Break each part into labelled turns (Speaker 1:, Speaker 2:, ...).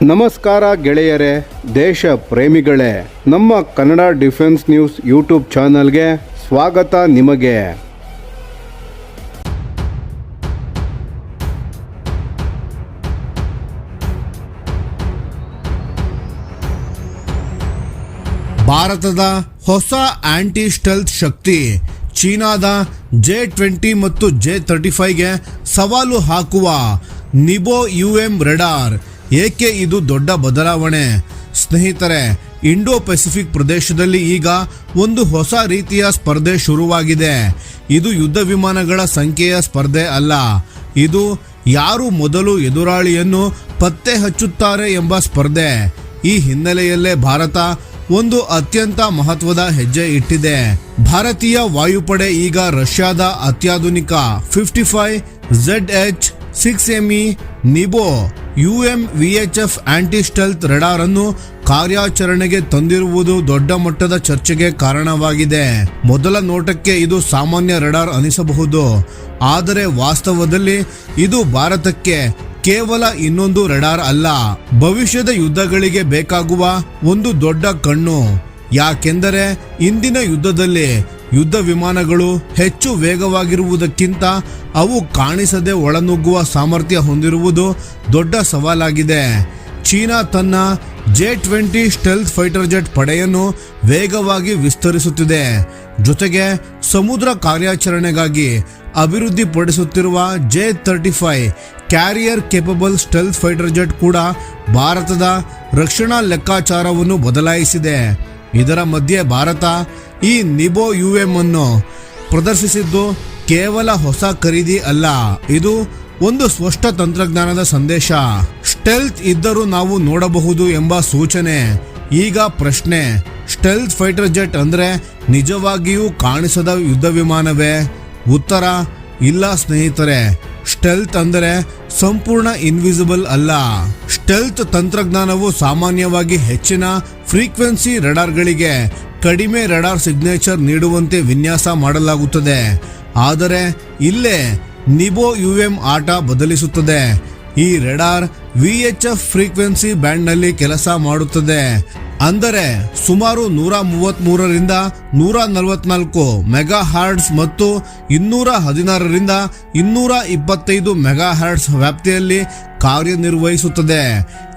Speaker 1: ನಮಸ್ಕಾರ ಗೆಳೆಯರೇ, ದೇಶ ಪ್ರೇಮಿಗಳೇ, ನಮ್ಮ ಕನ್ನಡ ಡಿಫೆನ್ಸ್ ನ್ಯೂಸ್ ಯೂಟ್ಯೂಬ್ ಚಾನಲ್ಗೆ ಸ್ವಾಗತ ನಿಮಗೆ.
Speaker 2: ಭಾರತದ ಹೊಸ ಆಂಟಿ ಸ್ಟೆಲ್ತ್ ಶಕ್ತಿ ಚೀನಾದ J-20 ಮತ್ತು J-35ಗೆ ಸವಾಲು ಹಾಕುವ ನಿಬೋ UM ರೆಡಾರ್. ಏಕೆ ಇದು ದೊಡ್ಡ ಬದಲಾವಣೆ? ಸ್ನೇಹಿತರೆ, ಇಂಡೋ ಪೆಸಿಫಿಕ್ ಪ್ರದೇಶದಲ್ಲಿ ಈಗ ಒಂದು ಹೊಸ ರೀತಿಯ ಸ್ಪರ್ಧೆ ಶುರುವಾಗಿದೆ. ಇದು ಯುದ್ಧ ವಿಮಾನಗಳ ಸಂಖ್ಯೆಯ ಸ್ಪರ್ಧೆ ಅಲ್ಲ, ಇದು ಯಾರು ಮೊದಲು ಎದುರಾಳಿಯನ್ನು ಪತ್ತೆ ಹಚ್ಚುತ್ತಾರೆ ಎಂಬ ಸ್ಪರ್ಧೆ. ಈ ಹಿನ್ನೆಲೆಯಲ್ಲೇ ಭಾರತ ಒಂದು ಅತ್ಯಂತ ಮಹತ್ವದ ಹೆಜ್ಜೆ ಇಟ್ಟಿದೆ. ಭಾರತೀಯ ವಾಯುಪಡೆ ಈಗ ರಷ್ಯಾದ ಅತ್ಯಾಧುನಿಕ 55ZH-6ME Nebo UM VHF anti stealth radar ಅನ್ನು ಕಾರ್ಯಾಚರಣೆಗೆ ತಂದಿರುವುದು ದೊಡ್ಡ ಮಟ್ಟದ ಚರ್ಚೆಗೆ ಕಾರಣವಾಗಿದೆ. ಮೊದಲ ನೋಟಕ್ಕೆ ಇದು ಸಾಮಾನ್ಯ ರೆಡಾರ್ ಅನಿಸಬಹುದು, ಆದರೆ ವಾಸ್ತವದಲ್ಲಿ ಇದು ಭಾರತಕ್ಕೆ ಕೇವಲ ಇನ್ನೊಂದು ರೆಡಾರ್ ಅಲ್ಲ, ಭವಿಷ್ಯದ ಯುದ್ಧಗಳಿಗೆ ಬೇಕಾಗುವ ಒಂದು ದೊಡ್ಡ ಕಣ್ಣು. ಯಾಕೆಂದರೆ ಇಂದಿನ ಯುದ್ಧದಲ್ಲಿ ಯುದ್ಧ ವಿಮಾನಗಳು ಹೆಚ್ಚು ವೇಗವಾಗಿರುವುದಕ್ಕಿಂತ ಅವು ಕಾಣಿಸದೆ ಒಳನುಗ್ಗುವ ಸಾಮರ್ಥ್ಯ ಹೊಂದಿರುವುದು ದೊಡ್ಡ ಸವಾಲಾಗಿದೆ. ಚೀನಾ ತನ್ನ J-20 ಸ್ಟೆಲ್ತ್ ಫೈಟರ್ ಜೆಟ್ ಪಡೆಯನ್ನು ವೇಗವಾಗಿ ವಿಸ್ತರಿಸುತ್ತಿದೆ. ಜೊತೆಗೆ ಸಮುದ್ರ ಕಾರ್ಯಾಚರಣೆಗಾಗಿ ಅಭಿವೃದ್ಧಿಪಡಿಸುತ್ತಿರುವ J-35 carrier capable stealth fighter jet ಕೂಡ ಭಾರತದ ರಕ್ಷಣಾ ಲೆಕ್ಕಾಚಾರವನ್ನು ಬದಲಾಯಿಸಿದೆ. ಇದರ ಮಧ್ಯೆ ಭಾರತ ಈ ನಿಬೋ UM ಅನ್ನು ಪ್ರದರ್ಶಿಸಿದ್ದು ಕೇವಲ ಹೊಸ ಖರೀದಿ ಅಲ್ಲ, ಇದು ಒಂದು ಸ್ಪಷ್ಟ ತಂತ್ರಜ್ಞಾನದ ಸಂದೇಶ. ಸ್ಟೆಲ್ತ್ ಇದ್ದರೂ ನಾವು ನೋಡಬಹುದು ಎಂಬ ಸೂಚನೆ. ಈಗ ಪ್ರಶ್ನೆ, ಸ್ಟೆಲ್ತ್ ಫೈಟರ್ ಜೆಟ್ ಅಂದ್ರೆ ನಿಜವಾಗಿಯೂ ಕಾಣಿಸದ ಯುದ್ಧ ವಿಮಾನವೇ? ಉತ್ತರ ಇಲ್ಲ ಸ್ನೇಹಿತರೆ. ಸ್ಟೆಲ್ತ್ ಅಂದರೆ ಸಂಪೂರ್ಣ ಇನ್ವಿಸಿಬಲ್ ಅಲ್ಲ. ಸ್ಟೆಲ್ತ್ ತಂತ್ರಜ್ಞಾನವು ಸಾಮಾನ್ಯವಾಗಿ ಹೆಚ್ಚಿನ ಫ್ರೀಕ್ವೆನ್ಸಿ ರೆಡಾರ್ಗಳಿಗೆ ಕಡಿಮೆ ರೆಡಾರ್ ಸಿಗ್ನೇಚರ್ ನೀಡುವಂತೆ ವಿನ್ಯಾಸ ಮಾಡಲಾಗುತ್ತದೆ. ಆದರೆ ಇಲ್ಲೇ ನಿಬೋ UM ಆಟ ಬದಲಿಸುತ್ತದೆ. ಈ ರೆಡಾರ್ VHF ಫ್ರೀಕ್ವೆನ್ಸಿ ಬ್ಯಾಂಡ್ನಲ್ಲಿ ಕೆಲಸ ಮಾಡುತ್ತದೆ. ಅಂದರೆ ಸುಮಾರು 133ರಿಂದ 144 ಮೆಗಾ ಹರ್ಟ್ಸ್ ಮತ್ತು 216ರಿಂದ 225 ಮೆಗಾ ಹರ್ಟ್ಸ್ ವ್ಯಾಪ್ತಿಯಲ್ಲಿ ಕಾರ್ಯನಿರ್ವಹಿಸುತ್ತದೆ.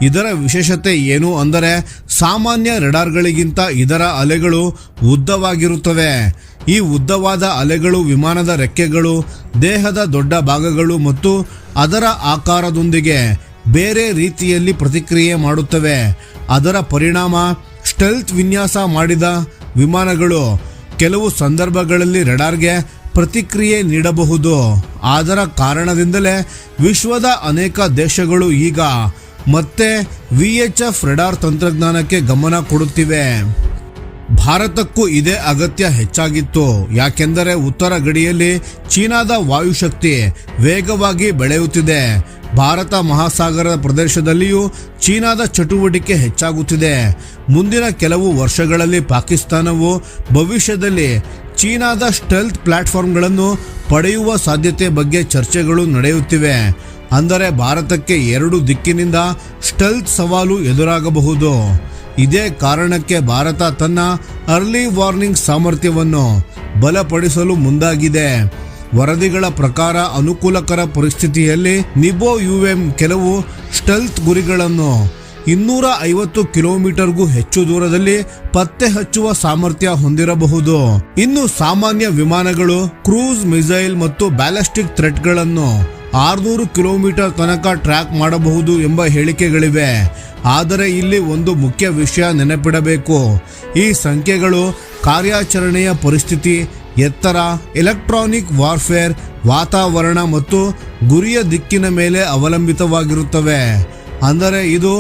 Speaker 2: ಇದರ ವಿಶೇಷತೆ ಏನು ಅಂದರೆ ಸಾಮಾನ್ಯ ರೆಡಾರ್ಗಳಿಗಿಂತ ಇದರ ಅಲೆಗಳು ಉದ್ದವಾಗಿರುತ್ತವೆ. ಈ ಉದ್ದವಾದ ಅಲೆಗಳು ವಿಮಾನದ ರೆಕ್ಕೆಗಳು, ದೇಹದ ದೊಡ್ಡ ಭಾಗಗಳು ಮತ್ತು ಅದರ ಆಕಾರದೊಂದಿಗೆ ಬೇರೆ ರೀತಿಯಲ್ಲಿ ಪ್ರತಿಕ್ರಿಯೆ ಮಾಡುತ್ತವೆ. ಅದರ ಪರಿಣಾಮ ಸ್ಟೆಲ್ತ್ ವಿನ್ಯಾಸ ಮಾಡಿದ ವಿಮಾನಗಳು ಕೆಲವು ಸಂದರ್ಭಗಳಲ್ಲಿ ರೆಡಾರ್ಗೆ ಪ್ರತಿಕ್ರಿಯೆ ನೀಡಬಹುದು. ಅದರ ಕಾರಣದಿಂದಲೇ ವಿಶ್ವದ ಅನೇಕ ದೇಶಗಳು ಈಗ ಮತ್ತೆ VHF ರೆಡಾರ್ ತಂತ್ರಜ್ಞಾನಕ್ಕೆ ಗಮನ ಕೊಡುತ್ತಿವೆ. ಭಾರತಕ್ಕೂ ಇದೇ ಅಗತ್ಯ ಹೆಚ್ಚಾಗಿತ್ತು. ಯಾಕೆಂದರೆ ಉತ್ತರ ಗಡಿಯಲ್ಲಿ ಚೀನಾದ ವಾಯುಶಕ್ತಿ ವೇಗವಾಗಿ ಬೆಳೆಯುತ್ತಿದೆ. ಭಾರತ ಮಹಾಸಾಗರ ಪ್ರದೇಶದಲ್ಲಿಯೂ ಚೀನಾದ ಚಟುವಟಿಕೆ ಹೆಚ್ಚಾಗುತ್ತಿದೆ. ಮುಂದಿನ ಕೆಲವು ವರ್ಷಗಳಲ್ಲಿ ಪಾಕಿಸ್ತಾನವು ಭವಿಷ್ಯದಲ್ಲಿ ಚೀನಾದ ಸ್ಟೆಲ್ತ್ ಪ್ಲಾಟ್ಫಾರ್ಮ್ಗಳನ್ನು ಪಡೆಯುವ ಸಾಧ್ಯತೆ ಬಗ್ಗೆ ಚರ್ಚೆಗಳು ನಡೆಯುತ್ತಿವೆ. ಅಂದರೆ ಭಾರತಕ್ಕೆ ಎರಡು ದಿಕ್ಕಿನಿಂದ ಸ್ಟೆಲ್ತ್ ಸವಾಲು ಎದುರಾಗಬಹುದು. ಇದೇ ಕಾರಣಕ್ಕೆ ಭಾರತ ತನ್ನ ಅರ್ಲಿ ವಾರ್ನಿಂಗ್ ಸಾಮರ್ಥ್ಯವನ್ನು ಬಲಪಡಿಸಲು ಮುಂದಾಗಿದೆ. ವರದಿಗಳ ಪ್ರಕಾರ ಅನುಕೂಲಕರ ಪರಿಸ್ಥಿತಿಯಲ್ಲಿ ನಿಬೋ UM ಕೆಲವು ಸ್ಟೆಲ್ತ್ ಗುರಿಗಳನ್ನು 250 ಕಿಲೋಮೀಟರ್ಗೂ ಹೆಚ್ಚು ದೂರದಲ್ಲಿ ಪತ್ತೆ ಹಚ್ಚುವ ಸಾಮರ್ಥ್ಯ ಹೊಂದಿರಬಹುದು. ಇನ್ನು ಸಾಮಾನ್ಯ ವಿಮಾನಗಳು ಕ್ರೂಸ್ ಮಿಸೈಲ್ ಮತ್ತು ಬ್ಯಾಲಿಸ್ಟಿಕ್ ಥ್ರೆಟ್ಗಳನ್ನು 600 ಕಿಲೋಮೀಟರ್ ತನಕ ಟ್ರ್ಯಾಕ್ ಮಾಡಬಹುದು ಎಂಬ ಹೇಳಿಕೆಗಳಿವೆ. ಆದರೆ ಇಲ್ಲಿ ಒಂದು ಮುಖ್ಯ ವಿಷಯ ನೆನಪಿಡಬೇಕು. ಈ ಸಂಖ್ಯೆಗಳು ಕಾರ್ಯಾಚರಣೆಯ ಪರಿಸ್ಥಿತಿ, ಎತ್ತರ, ಎಲೆಕ್ಟ್ರಾನಿಕ್ ವಾರ್ಫೇರ್, ವಾತಾವರಣ ಮತ್ತು ಗುರಿಯ ದಿಕ್ಕಿನ ಮೇಲೆ ಅವಲಂಬಿತವಾಗಿರುತ್ತವೆ. ಅಂದರೆ ಇದು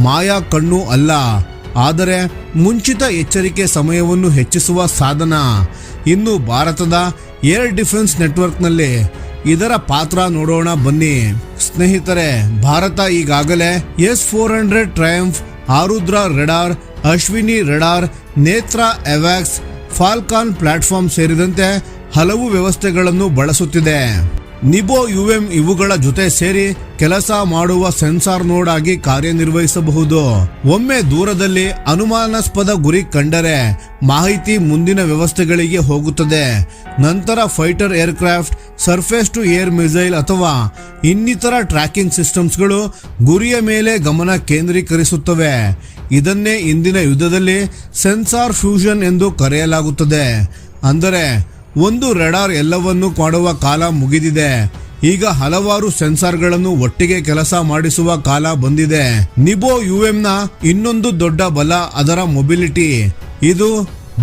Speaker 2: ಮಾಯಾ ಕಣ್ಣು ಅಲ್ಲ, ಆದರೆ ಮುಂಚಿತ ಎಚ್ಚರಿಕೆ ಸಮಯವನ್ನು ಹೆಚ್ಚಿಸುವ ಸಾಧನ. ಇನ್ನು ಭಾರತದ ಏರ್ ಡಿಫೆನ್ಸ್ ನೆಟ್ವರ್ಕ್ನಲ್ಲಿ ಇದರ ಪಾತ್ರ ನೋಡೋಣ ಬನ್ನಿ. ಸ್ನೇಹಿತರೆ, ಭಾರತ ಈಗಾಗಲೇ S-400 triumph, Arudra radar, Ashwini radar, Netra ಎವ್ಯಾಕ್ಸ್, ಫಾಲ್ಕಾನ್ ಪ್ಲಾಟ್ಫಾರ್ಮ್ ಸೇರಿದಂತೆ ಹಲವು ವ್ಯವಸ್ಥೆಗಳನ್ನು ಬಳಸುತ್ತಿದೆ. ನಿಬೋ UM ಇವುಗಳ ಜೊತೆ ಸೇರಿ ಕೆಲಸ ಮಾಡುವ ಸೆನ್ಸಾರ್ ನೋಡ್ ಆಗಿ ಕಾರ್ಯನಿರ್ವಹಿಸಬಹುದು. ಒಮ್ಮೆ ದೂರದಲ್ಲಿ ಅನುಮಾನಾಸ್ಪದ ಗುರಿ ಕಂಡರೆ ಮಾಹಿತಿ ಮುಂದಿನ ವ್ಯವಸ್ಥೆಗಳಿಗೆ ಹೋಗುತ್ತದೆ. ನಂತರ fighter aircraft, surface to air missile ಅಥವಾ ಇನ್ನಿತರ ಟ್ರ್ಯಾಕಿಂಗ್ ಸಿಸ್ಟಮ್ಸ್ಗಳು ಗುರಿಯ ಮೇಲೆ ಗಮನ ಕೇಂದ್ರೀಕರಿಸುತ್ತವೆ. ಇದನ್ನೇ ಇಂದಿನ ಯುದ್ಧದಲ್ಲಿ ಸೆನ್ಸಾರ್ ಫ್ಯೂಷನ್ ಎಂದು ಕರೆಯಲಾಗುತ್ತದೆ. ಅಂದರೆ ಒಂದು ರೆಡಾರ್ ಎಲ್ಲವನ್ನೂ ಮಾಡುವ ಕಾಲ ಮುಗಿದಿದೆ. ಈಗ ಹಲವಾರು ಸೆನ್ಸಾರ್ಗಳನ್ನು ಒಟ್ಟಿಗೆ ಕೆಲಸ ಮಾಡಿಸುವ ಕಾಲ ಬಂದಿದೆ. ನಿಬೋ UM ನ ಇನ್ನೊಂದು ದೊಡ್ಡ ಬಲ ಅದರ ಮೊಬಿಲಿಟಿ. ಇದು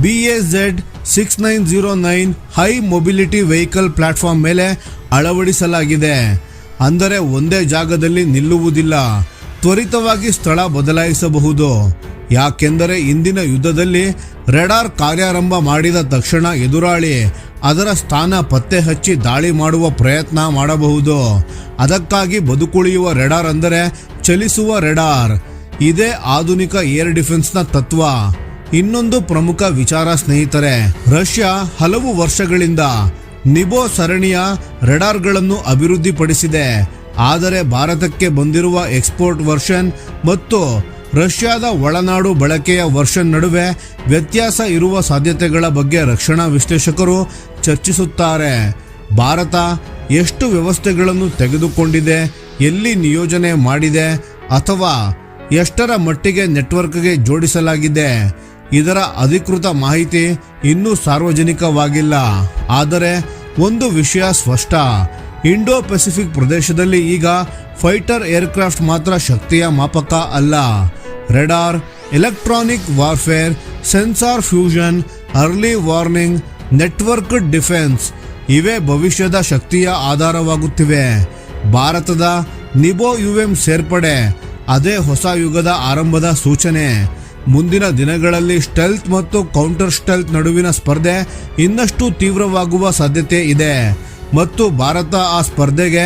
Speaker 2: BAZ-6909 high mobility vehicle platform ಮೇಲೆ ಅಳವಡಿಸಲಾಗಿದೆ. ಅಂದರೆ ಒಂದೇ ಜಾಗದಲ್ಲಿ ನಿಲ್ಲುವುದಿಲ್ಲ, ತ್ವರಿತವಾಗಿ ಸ್ಥಳ ಬದಲಾಯಿಸಬಹುದು. ಯಾಕೆಂದರೆ ಇಂದಿನ ಯುದ್ಧದಲ್ಲಿ ರೆಡಾರ್ ಕಾರ್ಯಾರಂಭ ಮಾಡಿದ ತಕ್ಷಣ ಎದುರಾಳಿ ಅದರ ಸ್ಥಾನ ಪತ್ತೆ ಹಚ್ಚಿ ದಾಳಿ ಮಾಡುವ ಪ್ರಯತ್ನ ಮಾಡಬಹುದು. ಅದಕ್ಕಾಗಿ ಬದುಕುಳಿಯುವ ರೆಡಾರ್ ಅಂದರೆ ಚಲಿಸುವ ರೆಡಾರ್. ಇದೇ ಆಧುನಿಕ ಏರ್ ಡಿಫೆನ್ಸ್ನ ತತ್ವ. ಇನ್ನೊಂದು ಪ್ರಮುಖ ವಿಚಾರ ಸ್ನೇಹಿತರೆ, ರಷ್ಯಾ ಹಲವು ವರ್ಷಗಳಿಂದ ನಿಬೋ ಸರಣಿಯ ರೆಡಾರ್ಗಳನ್ನು ಅಭಿವೃದ್ಧಿಪಡಿಸಿದೆ. ಆದರೆ ಭಾರತಕ್ಕೆ ಬಂದಿರುವ ಎಕ್ಸ್ಪೋರ್ಟ್ ವರ್ಷನ್ ಮತ್ತು ರಷ್ಯಾದ ಒಳನಾಡು ಬಳಕೆಯ ವರ್ಷನ್ ನಡುವೆ ವ್ಯತ್ಯಾಸ ಇರುವ ಸಾಧ್ಯತೆಗಳ ಬಗ್ಗೆ ರಕ್ಷಣಾ ವಿಶ್ಲೇಷಕರು ಚರ್ಚಿಸುತ್ತಾರೆ. ಭಾರತ ಎಷ್ಟು ವ್ಯವಸ್ಥೆಗಳನ್ನು ತೆಗೆದುಕೊಂಡಿದೆ, ಎಲ್ಲಿ ನಿಯೋಜನೆ ಮಾಡಿದೆ ಅಥವಾ ಎಷ್ಟರ ಮಟ್ಟಿಗೆ ನೆಟ್ವರ್ಕ್ಗೆ ಜೋಡಿಸಲಾಗಿದೆ, ಇದರ ಅಧಿಕೃತ ಮಾಹಿತಿ ಇನ್ನೂ ಸಾರ್ವಜನಿಕವಾಗಿಲ್ಲ. ಆದರೆ ಒಂದು ವಿಷಯ ಸ್ಪಷ್ಟ, ಇಂಡೋ ಪೆಸಿಫಿಕ್ ಪ್ರದೇಶದಲ್ಲಿ ಈಗ ಫೈಟರ್ ಏರ್ಕ್ರಾಫ್ಟ್ ಮಾತ್ರ ಶಕ್ತಿಯ ಮಾಪಕ ಅಲ್ಲ. Radar, electronic warfare, sensor fusion, early warning, network defence ಇವೇ ಭವಿಷ್ಯದ ಶಕ್ತಿಯ ಆಧಾರವಾಗುತ್ತಿವೆ. ಭಾರತದ ನಿಬೋ UM ಸೇರ್ಪಡೆ ಅದೇ ಹೊಸ ಯುಗದ ಆರಂಭದ ಸೂಚನೆ. ಮುಂದಿನ ದಿನಗಳಲ್ಲಿ ಸ್ಟೆಲ್ತ್ ಮತ್ತು ಕೌಂಟರ್ ಸ್ಟೆಲ್ತ್ ನಡುವಿನ ಸ್ಪರ್ಧೆ ಇನ್ನಷ್ಟು ತೀವ್ರವಾಗುವ ಸಾಧ್ಯತೆ ಇದೆ ಮತ್ತು ಭಾರತ ಆ ಸ್ಪರ್ಧೆಗೆ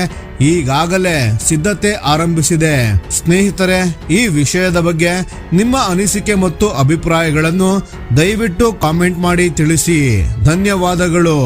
Speaker 2: ಈಗಾಗಲೇ ಸಿದ್ಧತೆ ಆರಂಭಿಸಿದೆ. ಸ್ನೇಹಿತರೆ, ಈ ವಿಷಯದ ಬಗ್ಗೆ ನಿಮ್ಮ ಅನಿಸಿಕೆ ಮತ್ತು ಅಭಿಪ್ರಾಯಗಳನ್ನು ದಯವಿಟ್ಟು ಕಾಮೆಂಟ್ ಮಾಡಿ ತಿಳಿಸಿ. ಧನ್ಯವಾದಗಳು.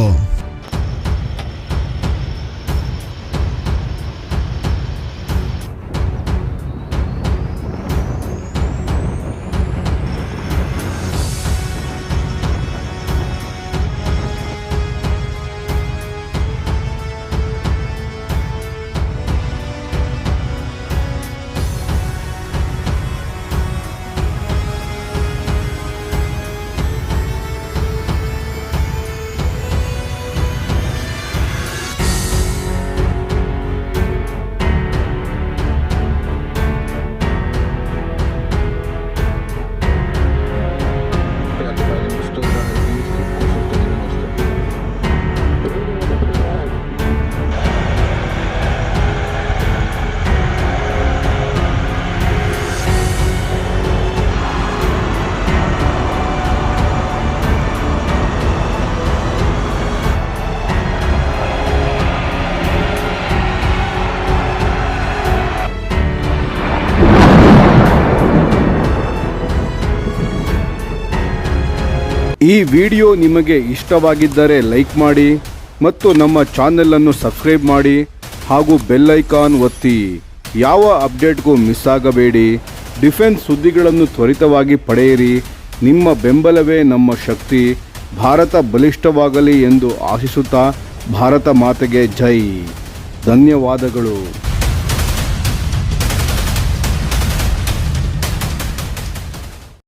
Speaker 1: ಈ ವಿಡಿಯೋ ನಿಮಗೆ ಇಷ್ಟವಾಗಿದ್ದರೆ ಲೈಕ್ ಮಾಡಿ ಮತ್ತು ನಮ್ಮ ಚಾನೆಲನ್ನು ಸಬ್ಸ್ಕ್ರೈಬ್ ಮಾಡಿ ಹಾಗೂ ಬೆಲ್ ಐಕಾನ್ ಒತ್ತಿ. ಯಾವ ಅಪ್ಡೇಟ್ಗೂ ಮಿಸ್ ಆಗಬೇಡಿ. ಡಿಫೆನ್ಸ್ ಸುದ್ದಿಗಳನ್ನು ತ್ವರಿತವಾಗಿ ಪಡೆಯಿರಿ. ನಿಮ್ಮ ಬೆಂಬಲವೇ ನಮ್ಮ ಶಕ್ತಿ. ಭಾರತ ಬಲಿಷ್ಠವಾಗಲಿ ಎಂದು ಆಶಿಸುತ್ತಾ ಭಾರತ ಮಾತೆಗೆ ಜೈ. ಧನ್ಯವಾದಗಳು.